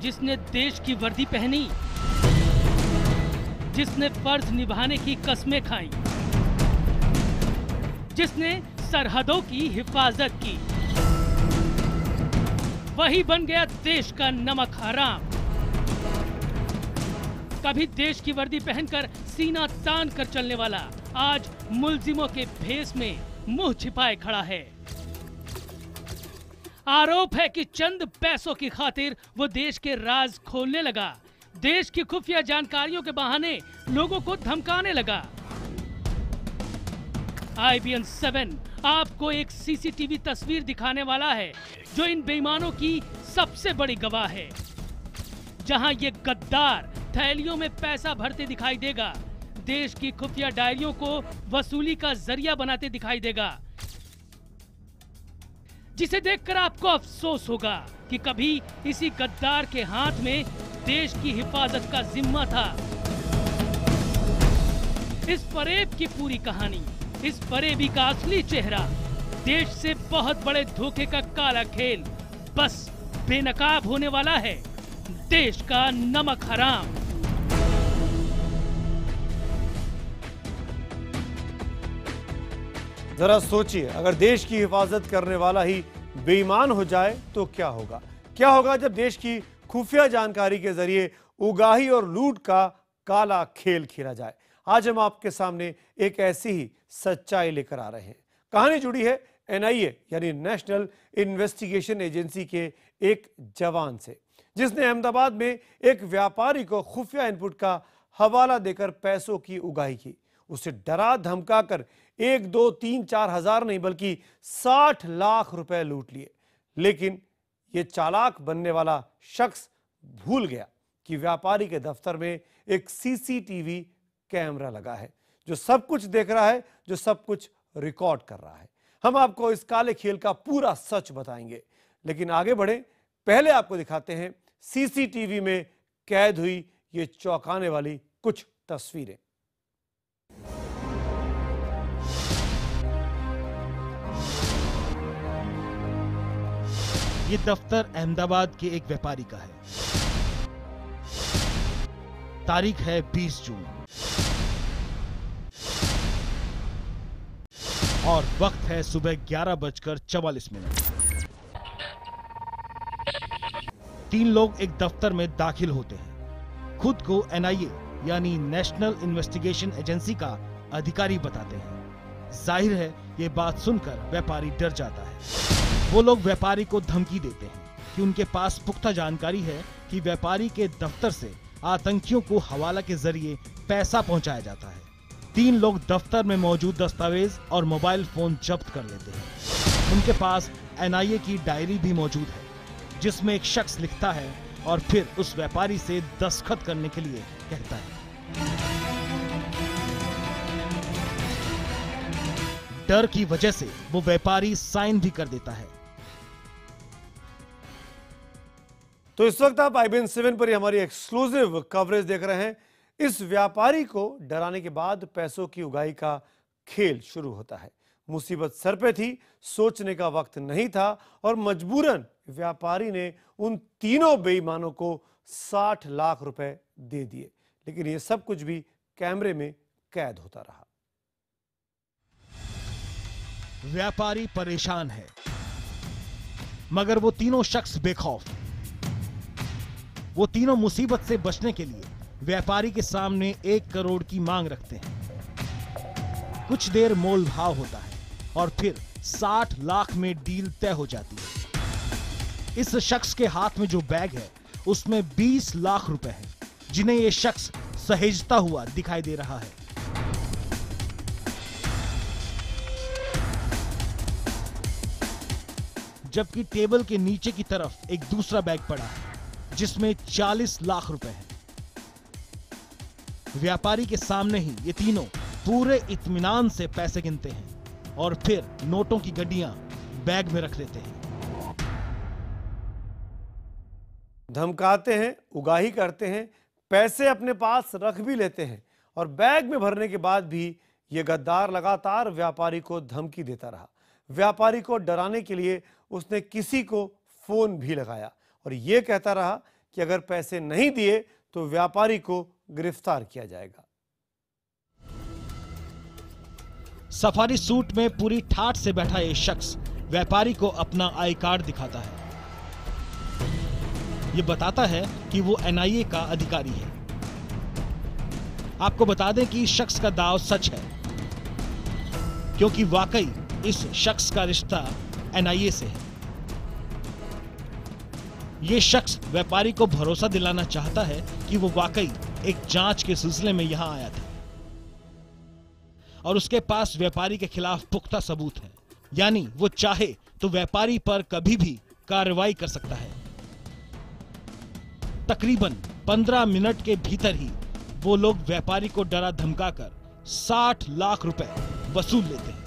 जिसने देश की वर्दी पहनी, जिसने फर्ज निभाने की कस्में खाई, जिसने सरहदों की हिफाजत की, वही बन गया देश का नमक हराम। कभी देश की वर्दी पहनकर सीना तान कर चलने वाला आज मुल्जिमों के भेष में मुंह छिपाए खड़ा है। आरोप है कि चंद पैसों की खातिर वो देश के राज खोलने लगा, देश की खुफिया जानकारियों के बहाने लोगों को धमकाने लगा। IBN 7 आपको एक सीसीटीवी तस्वीर दिखाने वाला है जो इन बेईमानों की सबसे बड़ी गवाह है। जहां ये गद्दार थैलियों में पैसा भरते दिखाई देगा, देश की खुफिया डायरियों को वसूली का जरिया बनाते दिखाई देगा, जिसे देखकर आपको अफसोस होगा कि कभी इसी गद्दार के हाथ में देश की हिफाजत का जिम्मा था। इस फरेब की पूरी कहानी, इस फरेबी का असली चेहरा, देश से बहुत बड़े धोखे का काला खेल बस बेनकाब होने वाला है। देश का नमक हराम। जरा सोचिए, अगर देश की हिफाजत करने वाला ही बेईमान हो जाए तो क्या होगा? क्या होगा जब देश की खुफिया जानकारी के जरिए उगाही और लूट का काला खेल खेला जाए? आज हम आपके सामने एक ऐसी ही सच्चाई लेकर आ रहे हैं। कहानी जुड़ी है NIA यानी नेशनल इन्वेस्टिगेशन एजेंसी के एक जवान से, जिसने अहमदाबाद में एक व्यापारी को खुफिया इनपुट का हवाला देकर पैसों की उगाही की। उसे डरा धमकाकर 1, 2, 3, 4 हजार नहीं बल्कि 60 लाख रुपए लूट लिए। लेकिन यह चालाक बनने वाला शख्स भूल गया कि व्यापारी के दफ्तर में एक CCTV कैमरा लगा है जो सब कुछ देख रहा है, जो सब कुछ रिकॉर्ड कर रहा है। हम आपको इस काले खेल का पूरा सच बताएंगे, लेकिन आगे बढ़े पहले आपको दिखाते हैं CCTV में कैद हुई ये चौंकाने वाली कुछ तस्वीरें। ये दफ्तर अहमदाबाद के एक व्यापारी का है। तारीख है 20 जून और वक्त है सुबह 11:44। 3 लोग एक दफ्तर में दाखिल होते हैं। खुद को NIA यानी नेशनल इन्वेस्टिगेशन एजेंसी का अधिकारी बताते हैं। जाहिर है ये बात सुनकर व्यापारी डर जाता है। वो लोग व्यापारी को धमकी देते हैं कि उनके पास पुख्ता जानकारी है कि व्यापारी के दफ्तर से आतंकियों को हवाला के जरिए पैसा पहुंचाया जाता है। 3 लोग दफ्तर में मौजूद दस्तावेज और मोबाइल फोन जब्त कर लेते हैं। उनके पास NIA की डायरी भी मौजूद है जिसमें एक शख्स लिखता है और फिर उस व्यापारी से दस्तखत करने के लिए कहता है। डर की वजह से वो व्यापारी साइन भी कर देता है। तो इस वक्त आप IBN 7 पर हमारी एक्सक्लूसिव कवरेज देख रहे हैं। इस व्यापारी को डराने के बाद पैसों की उगाही का खेल शुरू होता है। मुसीबत सर पे थी, सोचने का वक्त नहीं था और मजबूरन व्यापारी ने उन तीनों बेईमानों को 60 लाख रुपए दे दिए। लेकिन यह सब कुछ भी कैमरे में कैद होता रहा। व्यापारी परेशान है मगर वो तीनों शख्स बेखौफ। वो तीनों मुसीबत से बचने के लिए व्यापारी के सामने 1 करोड़ की मांग रखते हैं। कुछ देर मोल भाव होता है और फिर 60 लाख में डील तय हो जाती है। इस शख्स के हाथ में जो बैग है उसमें 20 लाख रुपए हैं, जिन्हें यह शख्स सहेजता हुआ दिखाई दे रहा है। जबकि टेबल के नीचे की तरफ एक दूसरा बैग पड़ा है जिसमें 40 लाख रुपए हैं। व्यापारी के सामने ही ये तीनों पूरे इत्मीनान से पैसे गिनते हैं और फिर नोटों की गड्डियां बैग में रख लेते हैं। धमकाते हैं, उगाही करते हैं, पैसे अपने पास रख भी लेते हैं और बैग में भरने के बाद भी ये गद्दार लगातार व्यापारी को धमकी देता रहा। व्यापारी को डराने के लिए उसने किसी को फोन भी लगाया और ये कहता रहा कि अगर पैसे नहीं दिए तो व्यापारी को गिरफ्तार किया जाएगा। सफारी सूट में पूरी ठाठ से बैठा ये शख्स व्यापारी को अपना आई कार्ड दिखाता है। ये बताता है कि वो एनआईए का अधिकारी है। आपको बता दें कि इस शख्स का दाव सच है, क्योंकि वाकई इस शख्स का रिश्ता एनआईए से है। ये शख्स व्यापारी को भरोसा दिलाना चाहता है कि वो वाकई एक जांच के सिलसिले में यहां आया था और उसके पास व्यापारी के खिलाफ पुख्ता सबूत है, यानी वो चाहे तो व्यापारी पर कभी भी कार्रवाई कर सकता है। तकरीबन 15 मिनट के भीतर ही वो लोग व्यापारी को डरा धमकाकर 60 लाख रुपए वसूल लेते हैं।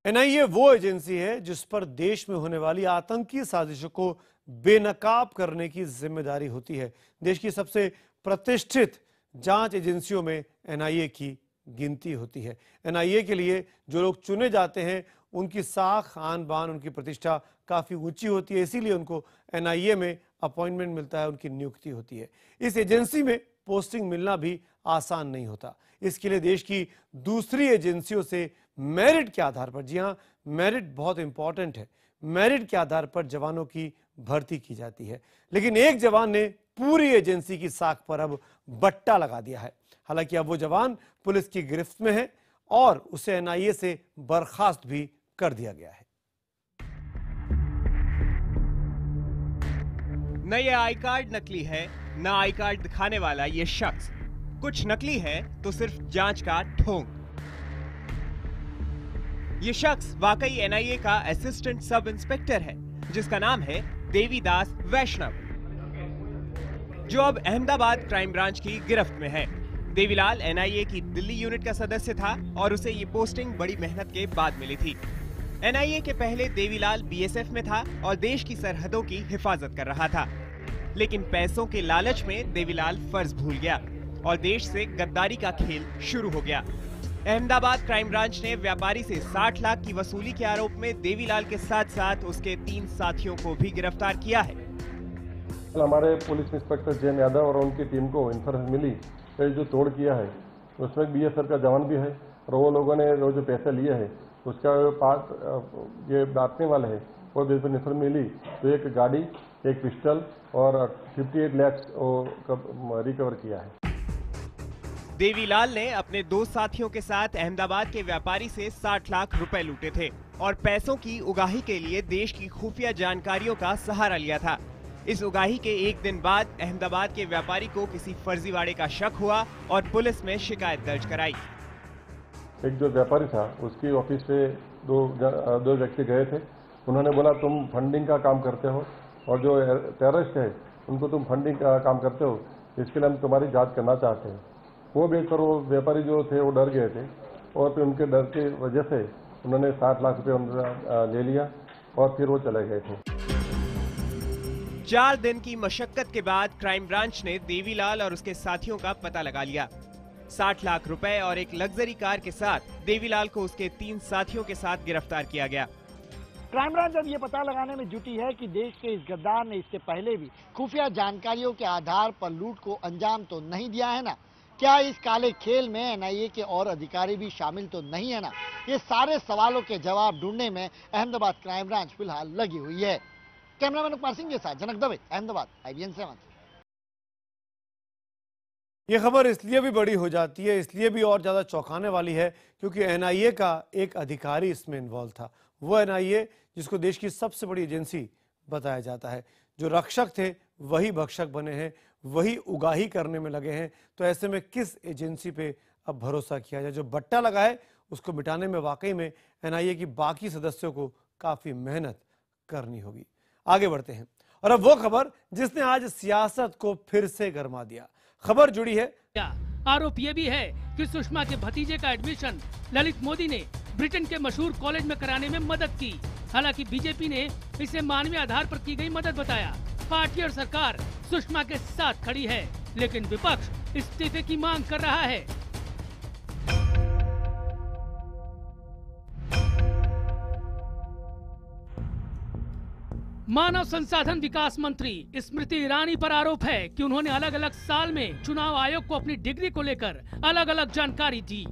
एनआईए वो एजेंसी है जिस पर देश में होने वाली आतंकी साजिशों को बेनकाब करने की जिम्मेदारी होती है। देश की सबसे प्रतिष्ठित जांच एजेंसियों में एनआईए की गिनती होती है। एनआईए के लिए जो लोग चुने जाते हैं उनकी साख, आन बान, उनकी प्रतिष्ठा काफी ऊंची होती है, इसीलिए उनको एनआईए में अपॉइंटमेंट मिलता है, उनकी नियुक्ति होती है। इस एजेंसी में पोस्टिंग मिलना भी आसान नहीं होता। इसके लिए देश की दूसरी एजेंसियों से मेरिट के आधार पर, जी हाँ, मेरिट बहुत इंपॉर्टेंट है, मेरिट के आधार पर जवानों की भर्ती की जाती है। लेकिन एक जवान ने पूरी एजेंसी की साख पर अब बट्टा लगा दिया है। हालांकि अब वो जवान पुलिस की गिरफ्त में है और उसे एनआईए से बर्खास्त भी कर दिया गया है। न ये आई कार्ड नकली है, न आई कार्ड दिखाने वाला ये शख्स। कुछ नकली है तो सिर्फ जांच का ढोंग। ये शख्स वाकई एनआईए का असिस्टेंट सब इंस्पेक्टर है, जिसका नाम है देवीदास वैष्णव, जो अब अहमदाबाद क्राइम ब्रांच की गिरफ्त में है। देवीलाल एनआईए की दिल्ली यूनिट का सदस्य था और उसे ये पोस्टिंग बड़ी मेहनत के बाद मिली थी। एनआईए के पहले देवीलाल बीएसएफ में था और देश की सरहदों की हिफाजत कर रहा था। लेकिन पैसों के लालच में देवीलाल फर्ज भूल गया और देश से गद्दारी का खेल शुरू हो गया। अहमदाबाद क्राइम ब्रांच ने व्यापारी से 60 लाख की वसूली के आरोप में देवीलाल के साथ साथ उसके 3 साथियों को भी गिरफ्तार किया है। हमारे पुलिस इंस्पेक्टर जैन यादव और उनकी टीम को इंफॉर्मेशन मिली कि जो तोड़ किया है उसमें बीएसएफ का जवान भी है और वो लोगों ने जो पैसे लिए हैं उसका पार्ट ये बांटने वाले हैं और जब इंफॉर्मेशन मिली तो एक गाड़ी, एक पिस्टल और 58 लाख रिकवर किया है। देवीलाल ने अपने 2 साथियों के साथ अहमदाबाद के व्यापारी से 60 लाख रुपए लूटे थे और पैसों की उगाही के लिए देश की खुफिया जानकारियों का सहारा लिया था। इस उगाही के एक दिन बाद अहमदाबाद के व्यापारी को किसी फर्जीवाड़े का शक हुआ और पुलिस में शिकायत दर्ज कराई। एक जो व्यापारी था उसकी ऑफिस पे दो व्यक्ति गए थे। उन्होंने बोला तुम फंडिंग का काम करते हो और जो टेररिस्ट है उनको तुम फंडिंग का काम करते हो, इसके लिए हम तुम्हारी जांच करना चाहते हैं। वो बेचकर वो व्यापारी जो थे वो डर गए थे और फिर उनके डर की वजह से उन्होंने 60 लाख रुपए ले लिया और फिर वो चले गए थे। 4 दिन की मशक्कत के बाद क्राइम ब्रांच ने देवीलाल और उसके साथियों का पता लगा लिया। 60 लाख रुपए और एक लग्जरी कार के साथ देवीलाल को उसके 3 साथियों के साथ गिरफ्तार किया गया। क्राइम ब्रांच अब ये पता लगाने में जुटी है कि देश के इस गद्दार ने इससे पहले भी खुफिया जानकारियों के आधार पर लूट को अंजाम तो नहीं दिया है ना? क्या इस काले खेल में एनआईए के और अधिकारी भी शामिल तो नहीं है ना? ये सारे सवालों के जवाब ढूंढने में अहमदाबाद क्राइम ब्रांच फिलहाल लगी हुई है। कैमरामैन उपमार सिंह के साथ जनक दवे, अहमदाबाद, IBN 7। ये खबर इसलिए भी बड़ी हो जाती है, इसलिए भी और ज्यादा चौंकाने वाली है क्योंकि एनआईए का एक अधिकारी इसमें इन्वॉल्व था। वो एनआईए जिसको देश की सबसे बड़ी एजेंसी बताया जाता है। जो रक्षक थे वही भक्षक बने हैं, वही उगाही करने में लगे हैं। तो ऐसे में किस एजेंसी पे अब भरोसा किया जाए? जो बट्टा लगा है उसको मिटाने में वाकई में एनआईए की बाकी सदस्यों को काफी मेहनत करनी होगी। आगे बढ़ते हैं और अब वो खबर जिसने आज सियासत को फिर से गरमा दिया। खबर जुड़ी है। आरोप ये भी है कि सुषमा के भतीजे का एडमिशन ललित मोदी ने ब्रिटेन के मशहूर कॉलेज में कराने में मदद की। हालांकि बीजेपी ने इसे मानवीय आधार पर की गई मदद बताया। पार्टी और सरकार सुषमा के साथ खड़ी है, लेकिन विपक्ष इस्तीफे की मांग कर रहा है। मानव संसाधन विकास मंत्री स्मृति ईरानी पर आरोप है कि उन्होंने अलग अलग साल में चुनाव आयोग को अपनी डिग्री को लेकर अलग अलग जानकारी दी।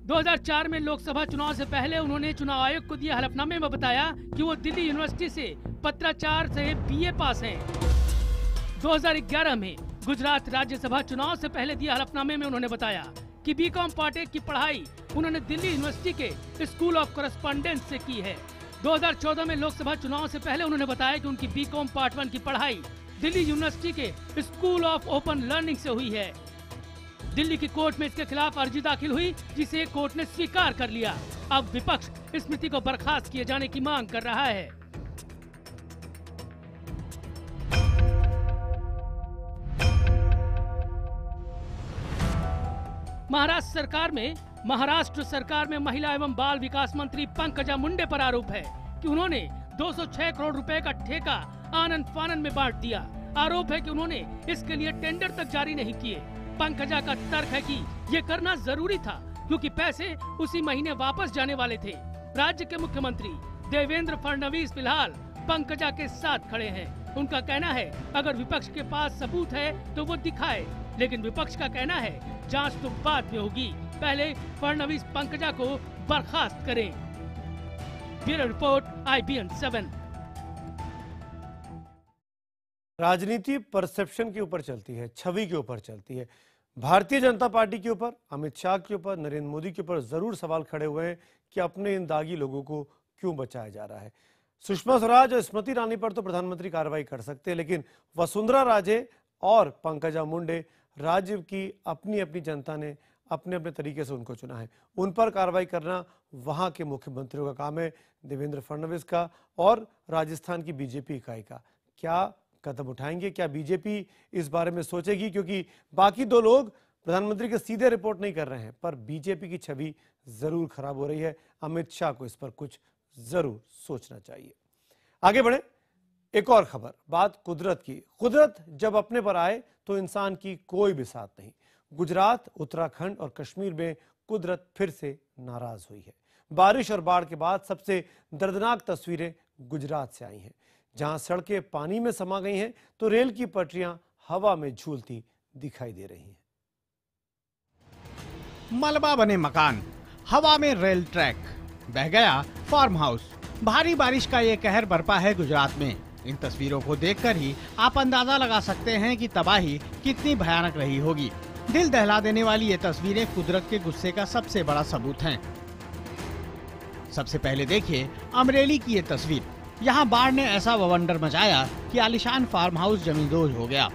2004 में लोकसभा चुनाव से पहले उन्होंने चुनाव आयोग को दिए हलफनामे में बताया कि वो दिल्ली यूनिवर्सिटी से पत्राचार से बीए पास हैं। 2011 में गुजरात राज्यसभा चुनाव से पहले दिए हलफनामे में उन्होंने बताया कि बीकॉम पार्ट 1 की पढ़ाई उन्होंने दिल्ली यूनिवर्सिटी के स्कूल ऑफ करस्पॉन्डेंस से की है। 2014 में लोकसभा चुनाव से पहले उन्होंने बताया कि उनकी बीकॉम पार्ट 1 की पढ़ाई दिल्ली यूनिवर्सिटी के स्कूल ऑफ ओपन लर्निंग से हुई है। दिल्ली की कोर्ट में इसके खिलाफ अर्जी दाखिल हुई, जिसे कोर्ट ने स्वीकार कर लिया। अब विपक्ष स्मृति को बर्खास्त किए जाने की मांग कर रहा है। महाराष्ट्र सरकार में महिला एवं बाल विकास मंत्री पंकजा मुंडे पर आरोप है कि उन्होंने 206 करोड़ रुपए का ठेका आनंद फानन में बांट दिया। आरोप है कि उन्होंने इसके लिए टेंडर तक जारी नहीं किए। पंकजा का तर्क है कि ये करना जरूरी था क्योंकि पैसे उसी महीने वापस जाने वाले थे। राज्य के मुख्यमंत्री देवेंद्र फडणवीस फिलहाल पंकजा के साथ खड़े हैं। उनका कहना है अगर विपक्ष के पास सबूत है तो वो दिखाए, लेकिन विपक्ष का कहना है जांच तो बाद में होगी, पहले फडणवीस पंकजा को बर्खास्त करें। Bureau report IBN 7। राजनीति परसेप्शन के ऊपर चलती है, छवि के ऊपर चलती है। भारतीय जनता पार्टी के ऊपर, अमित शाह के ऊपर, नरेंद्र मोदी के ऊपर जरूर सवाल खड़े हुए हैं कि अपने इन दागी लोगों को क्यों बचाया जा रहा है। सुषमा स्वराज और स्मृति ईरानी पर तो प्रधानमंत्री कार्रवाई कर सकते हैं, लेकिन वसुंधरा राजे और पंकजा मुंडे, राज्य की अपनी अपनी जनता ने अपने अपने तरीके से उनको चुना है, उन पर कार्रवाई करना वहां के मुख्यमंत्रियों का काम है, देवेंद्र फडणवीस का और राजस्थान की बीजेपी इकाई का। क्या कदम उठाएंगे, क्या बीजेपी इस बारे में सोचेगी? क्योंकि बाकी दो लोग प्रधानमंत्री के सीधे रिपोर्ट नहीं कर रहे हैं, पर बीजेपी की छवि जरूर खराब हो रही है। अमित शाह को इस पर कुछ जरूर सोचना चाहिए। आगे बढ़े, एक और खबर, बात कुदरत की। कुदरत जब अपने पर आए तो इंसान की कोई भी साथ नहीं। गुजरात, उत्तराखंड और कश्मीर में कुदरत फिर से नाराज हुई है। बारिश और बाढ़ के बाद सबसे दर्दनाक तस्वीरें गुजरात से आई हैं, जहां सड़कें पानी में समा गई हैं तो रेल की पटरियां हवा में झूलती दिखाई दे रही हैं। मलबा बने मकान, हवा में रेल ट्रैक, बह गया फार्म हाउस। भारी बारिश का ये कहर बरपा है गुजरात में। इन तस्वीरों को देखकर ही आप अंदाजा लगा सकते हैं कि तबाही कितनी भयानक रही होगी। दिल दहला देने वाली ये तस्वीरें कुदरत के गुस्से का सबसे बड़ा सबूत हैं। सबसे पहले देखिए अमरेली की ये तस्वीर। यहाँ बाढ़ ने ऐसा बवंडर मचाया कि आलीशान फार्म हाउस जमींदोज हो गया।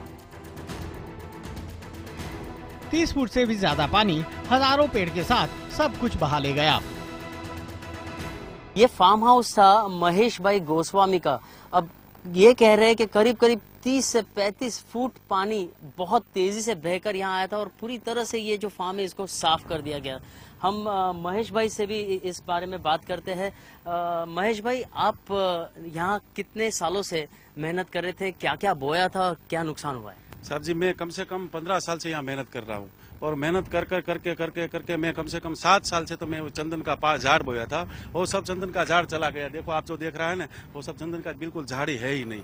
30 फुट से भी ज्यादा पानी हजारों पेड़ के साथ सब कुछ बहा ले गया। ये फार्म हाउस था महेश भाई गोस्वामी का। अब ये कह रहे हैं कि करीब करीब 30 से 35 फुट पानी बहुत तेजी से बहकर यहाँ आया था और पूरी तरह से ये जो फार्म है इसको साफ कर दिया गया। हम महेश भाई से भी इस बारे में बात करते हैं। महेश भाई, आप यहाँ कितने सालों से मेहनत कर रहे थे, क्या क्या बोया था और क्या नुकसान हुआ है? सर जी, मैं कम से कम 15 साल से यहाँ मेहनत कर रहा हूँ और मेहनत करके मैं कम से कम 7 साल से तो मैं वो चंदन का झाड़ बोया था। वो सब चंदन का झाड़ चला गया। देखो, आप जो देख रहा है ना, वो सब चंदन का बिल्कुल झाड़ ही है ही नहीं।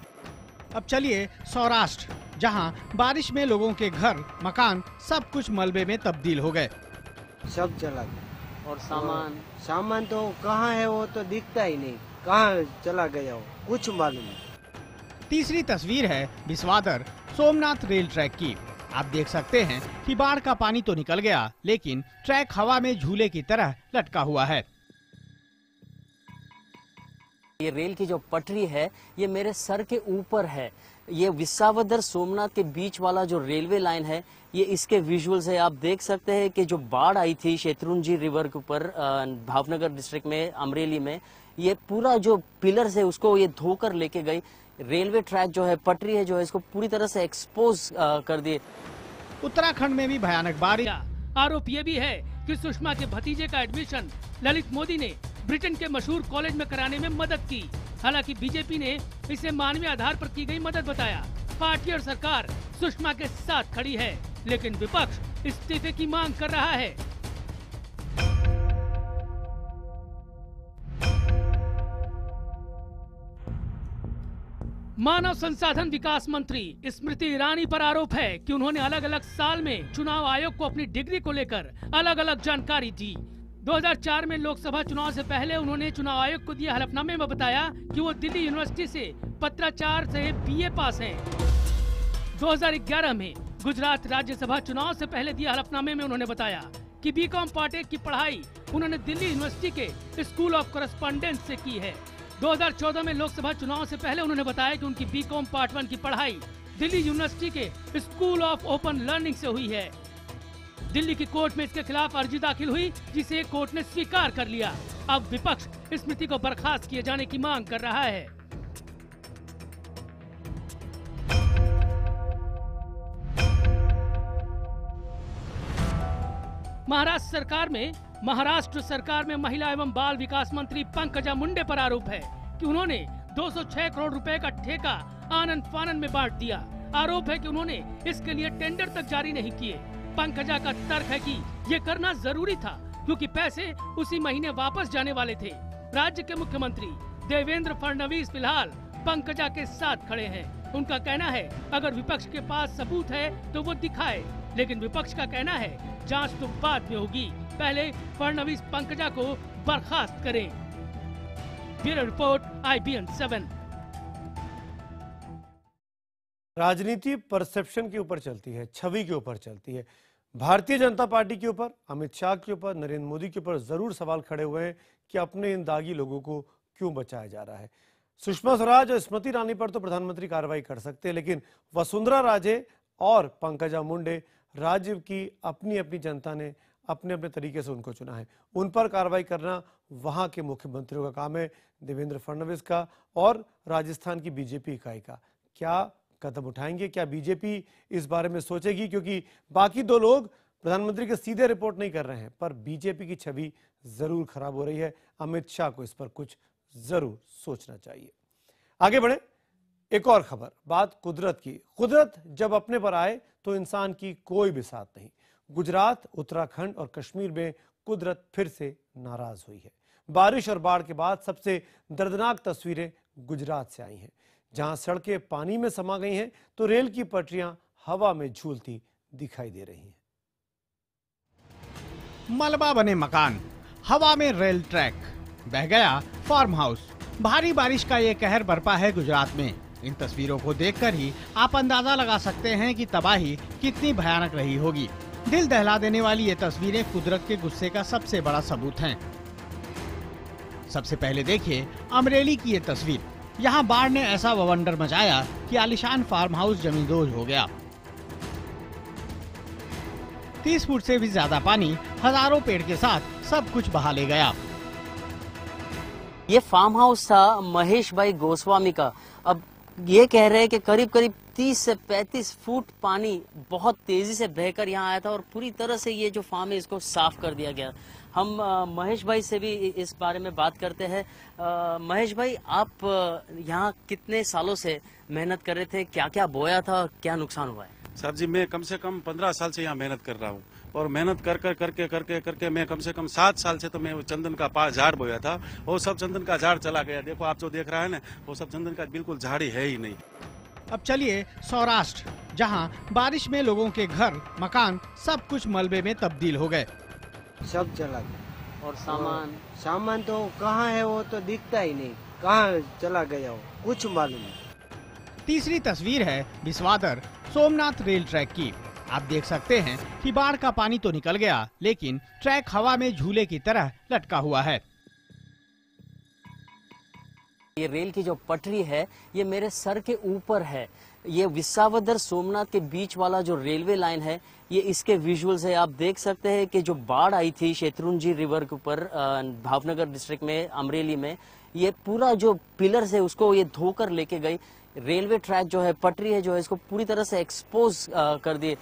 अब चलिए सौराष्ट्र, जहाँ बारिश में लोगों के घर, मकान सब कुछ मलबे में तब्दील हो गए। सब चला गया। और सामान तो कहाँ है, वो तो दिखता ही नहीं, कहाँ चला गया वो कुछ मालूम नहीं। तीसरी तस्वीर है बिस्वादर सोमनाथ रेल ट्रैक की। आप देख सकते हैं कि बाढ़ का पानी तो निकल गया, लेकिन ट्रैक हवा में झूले की तरह लटका हुआ है। ये रेल की जो पटरी है ये मेरे सर के ऊपर है। ये विसावदर सोमनाथ के बीच वाला जो रेलवे लाइन है, ये इसके विजुअल्स है। आप देख सकते हैं कि जो बाढ़ आई थी शेत्रुंजी रिवर के ऊपर भावनगर डिस्ट्रिक्ट में, अमरेली में, ये पूरा जो पिलर्स है उसको ये धोकर लेके गई। रेलवे ट्रैक जो है, पटरी है जो है, इसको पूरी तरह से एक्सपोज कर दिए। उत्तराखंड में भी भयानक बारिश। आरोप ये भी है कि सुषमा के भतीजे का एडमिशन ललित मोदी ने ब्रिटेन के मशहूर कॉलेज में कराने में मदद की। हालांकि बीजेपी ने इसे मानवीय आधार पर की गई मदद बताया। पार्टी और सरकार सुषमा के साथ खड़ी है, लेकिन विपक्ष इस्तीफे की मांग कर रहा है। मानव संसाधन विकास मंत्री स्मृति ईरानी पर आरोप है कि उन्होंने अलग अलग साल में चुनाव आयोग को अपनी डिग्री को लेकर अलग अलग जानकारी दी। 2004 में लोकसभा चुनाव से पहले उन्होंने चुनाव आयोग को दिए हलफनामे में बताया कि वो दिल्ली यूनिवर्सिटी से पत्राचार से बीए पास हैं। 2011 में गुजरात राज्यसभा चुनाव से पहले दिए हलफनामे में उन्होंने बताया कि बीकॉम पार्ट 1 की पढ़ाई उन्होंने दिल्ली यूनिवर्सिटी के स्कूल ऑफ करस्पॉन्डेंस से की है। 2014 में लोकसभा चुनाव से पहले उन्होंने बताया कि उनकी बीकॉम पार्ट 1 की पढ़ाई दिल्ली यूनिवर्सिटी के स्कूल ऑफ ओपन लर्निंग से हुई है। दिल्ली की कोर्ट में इसके खिलाफ अर्जी दाखिल हुई, जिसे कोर्ट ने स्वीकार कर लिया। अब विपक्ष स्मृति को बर्खास्त किए जाने की मांग कर रहा है। महाराष्ट्र सरकार में महिला एवं बाल विकास मंत्री पंकजा मुंडे पर आरोप है कि उन्होंने 206 करोड़ रुपए का ठेका आनंद फानन में बांट दिया। आरोप है कि उन्होंने इसके लिए टेंडर तक जारी नहीं किए। पंकजा का तर्क है कि ये करना जरूरी था क्योंकि पैसे उसी महीने वापस जाने वाले थे। राज्य के मुख्यमंत्री देवेंद्र फडणवीस फिलहाल पंकजा के साथ खड़े हैं। उनका कहना है अगर विपक्ष के पास सबूत है तो वो दिखाए, लेकिन विपक्ष का कहना है जांच तो बाद में होगी, पहले फडणवीस पंकजा को बर्खास्त करें। Bureau report IBN 7। राजनीति परसेप्शन के ऊपर चलती है, छवि के ऊपर चलती है। भारतीय जनता पार्टी के ऊपर, अमित शाह के ऊपर, नरेंद्र मोदी के ऊपर जरूर सवाल खड़े हुए हैं कि अपने इन दागी लोगों को क्यों बचाया जा रहा है। सुषमा स्वराज और स्मृति ईरानी पर तो प्रधानमंत्री कार्रवाई कर सकते हैं, लेकिन वसुंधरा राजे और पंकजा मुंडे, राज्य की अपनी अपनी जनता ने अपने अपने तरीके से उनको चुना है, उन पर कार्रवाई करना वहां के मुख्यमंत्रियों का काम है, देवेंद्र फडणवीस का और राजस्थान की बीजेपी इकाई का। क्या कदम उठाएंगे, क्या बीजेपी इस बारे में सोचेगी? क्योंकि बाकी दो लोग प्रधानमंत्री के सीधे रिपोर्ट नहीं कर रहे हैं, पर बीजेपी की छवि जरूर खराब हो रही है। अमित शाह को इस पर कुछ जरूर सोचना चाहिए। आगे बढ़े, एक और खबर, बात कुदरत की। कुदरत जब अपने पर आए तो इंसान की कोई भी साथ नहीं। गुजरात, उत्तराखंड और कश्मीर में कुदरत फिर से नाराज हुई है। बारिश और बाढ़ के बाद सबसे दर्दनाक तस्वीरें गुजरात से आई हैं, जहां सड़कें पानी में समा गई हैं तो रेल की पटरियां हवा में झूलती दिखाई दे रही हैं। मलबा बने मकान, हवा में रेल ट्रैक, बह गया फार्म हाउस। भारी बारिश का ये कहर बरपा है गुजरात में। इन तस्वीरों को देखकर ही आप अंदाजा लगा सकते हैं कि तबाही कितनी भयानक रही होगी। दिल दहला देने वाली ये तस्वीरें कुदरत के गुस्से का सबसे बड़ा सबूत हैं। सबसे पहले देखिए अमरेली की ये तस्वीर। यहाँ बाढ़ ने ऐसा बवंडर मचाया कि आलीशान फार्म हाउस जमींदोज हो गया। 30 फुट से भी ज्यादा पानी हजारों पेड़ के साथ सब कुछ बहा ले गया। ये फार्म हाउस था महेश भाई गोस्वामी का। अब ये कह रहे हैं कि करीब करीब 30 से 35 फुट पानी बहुत तेजी से बहकर यहाँ आया था और पूरी तरह से ये जो फार्म है इसको साफ कर दिया गया। हम महेश भाई से भी इस बारे में बात करते हैं। महेश भाई, आप यहाँ कितने सालों से मेहनत कर रहे थे, क्या क्या बोया था और क्या नुकसान हुआ है? सर जी, मैं कम से कम 15 साल से यहाँ मेहनत कर रहा हूँ और मेहनत कर करके मैं कम से कम 7 साल से तो मैं वो चंदन का झाड़ बोया था। वो सब चंदन का झाड़ चला गया। देखो आप जो देख रहा है ना, वो सब चंदन का बिल्कुल झाड़ ही है ही नहीं। अब चलिए सौराष्ट्र, जहां बारिश में लोगों के घर, मकान सब कुछ मलबे में तब्दील हो गए। सब चला गया। और सामान तो कहाँ है वो तो दिखता ही नहीं, कहाँ चला गया वो कुछ मालूम नहीं। तीसरी तस्वीर है बिस्वादर सोमनाथ रेल ट्रैक की। आप देख सकते हैं कि बाढ़ का पानी तो निकल गया, लेकिन ट्रैक हवा में झूले की तरह लटका हुआ है। ये रेल की जो पटरी है ये मेरे सर के ऊपर है। ये विसावदर सोमनाथ के बीच वाला जो रेलवे लाइन है, ये इसके विजुअल्स है। आप देख सकते हैं कि जो बाढ़ आई थी शेत्रुंजी रिवर के ऊपर भावनगर डिस्ट्रिक्ट में, अमरेली में, ये पूरा जो पिलर्स है उसको ये धोकर लेके गई। रेलवे ट्रैक जो है, पटरी है जो है, इसको पूरी तरह से एक्सपोज कर दिए।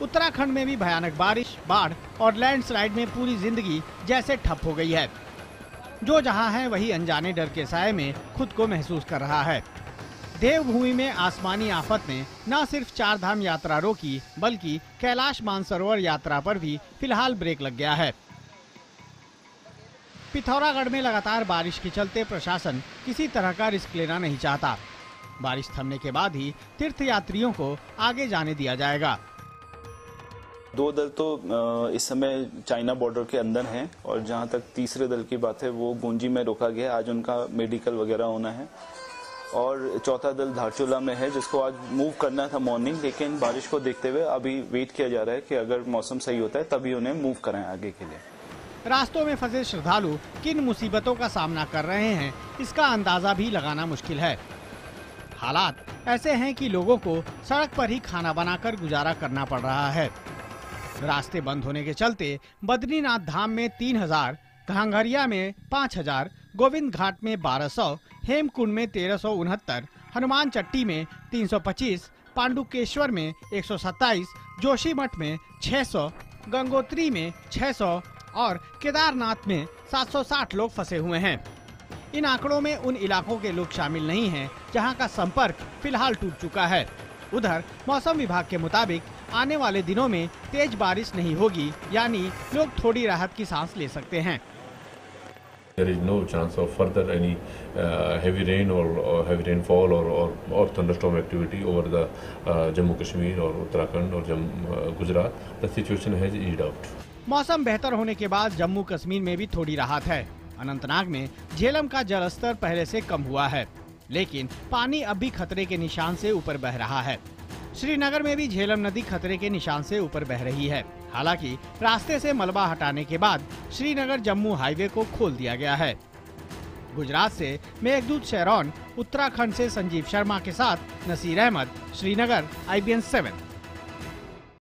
उत्तराखंड में भी भयानक बारिश, बाढ़ और लैंडस्लाइड में पूरी जिंदगी जैसे ठप हो गई है। जो जहां है वही अनजाने डर के साए में खुद को महसूस कर रहा है। देवभूमि में आसमानी आफत ने न सिर्फ 4 धाम यात्रा रोकी, बल्कि कैलाश मानसरोवर यात्रा पर भी फिलहाल ब्रेक लग गया है। पिथौरागढ़ में लगातार बारिश के चलते प्रशासन किसी तरह का रिस्क लेना नहीं चाहता। बारिश थमने के बाद ही तीर्थयात्रियों को आगे जाने दिया जाएगा। 2 दल तो इस समय चाइना बॉर्डर के अंदर हैं और जहां तक तीसरे दल की बात है वो गोंजी में रोका गया। आज उनका मेडिकल वगैरह होना है और चौथा दल धारचूला में है जिसको आज मूव करना था मॉर्निंग, लेकिन बारिश को देखते हुए अभी वेट किया जा रहा है कि अगर मौसम सही होता है तभी उन्हें मूव कराएं आगे के लिए। रास्तों में फंसे श्रद्धालु किन मुसीबतों का सामना कर रहे हैं इसका अंदाजा भी लगाना मुश्किल है। हालात ऐसे हैं कि लोगों को सड़क पर ही खाना बनाकर गुजारा करना पड़ रहा है। रास्ते बंद होने के चलते बद्रीनाथ धाम में 3000, घांघरिया में 5000, गोविंद घाट में 1200, हेमकुंड में 1369, हनुमान चट्टी में 325, पांडुकेश्वर में 127, जोशीमठ में 600, गंगोत्री में 600 और केदारनाथ में 760 लोग फंसे हुए हैं। इन आंकड़ों में उन इलाकों के लोग शामिल नहीं हैं जहां का संपर्क फिलहाल टूट चुका है। उधर मौसम विभाग के मुताबिक आने वाले दिनों में तेज बारिश नहीं होगी, यानी लोग थोड़ी राहत की सांस ले सकते हैं। There is no chance of further any heavy rain or heavy rainfall or thunderstorm activity over the Jammu Kashmir or Uttarakhand or Gujarat. The situation has eased out. मौसम बेहतर होने के बाद जम्मू कश्मीर में भी थोड़ी राहत है। अनंतनाग में झेलम का जलस्तर पहले से कम हुआ है, लेकिन पानी अब भी खतरे के निशान से ऊपर बह रहा है। श्रीनगर में भी झेलम नदी खतरे के निशान से ऊपर बह रही है। हालांकि रास्ते से मलबा हटाने के बाद श्रीनगर जम्मू हाईवे को खोल दिया गया है। गुजरात से मेघदूत शेरॉन, उत्तराखंड से संजीव शर्मा के साथ नसीर अहमद, श्रीनगर, IBN 7।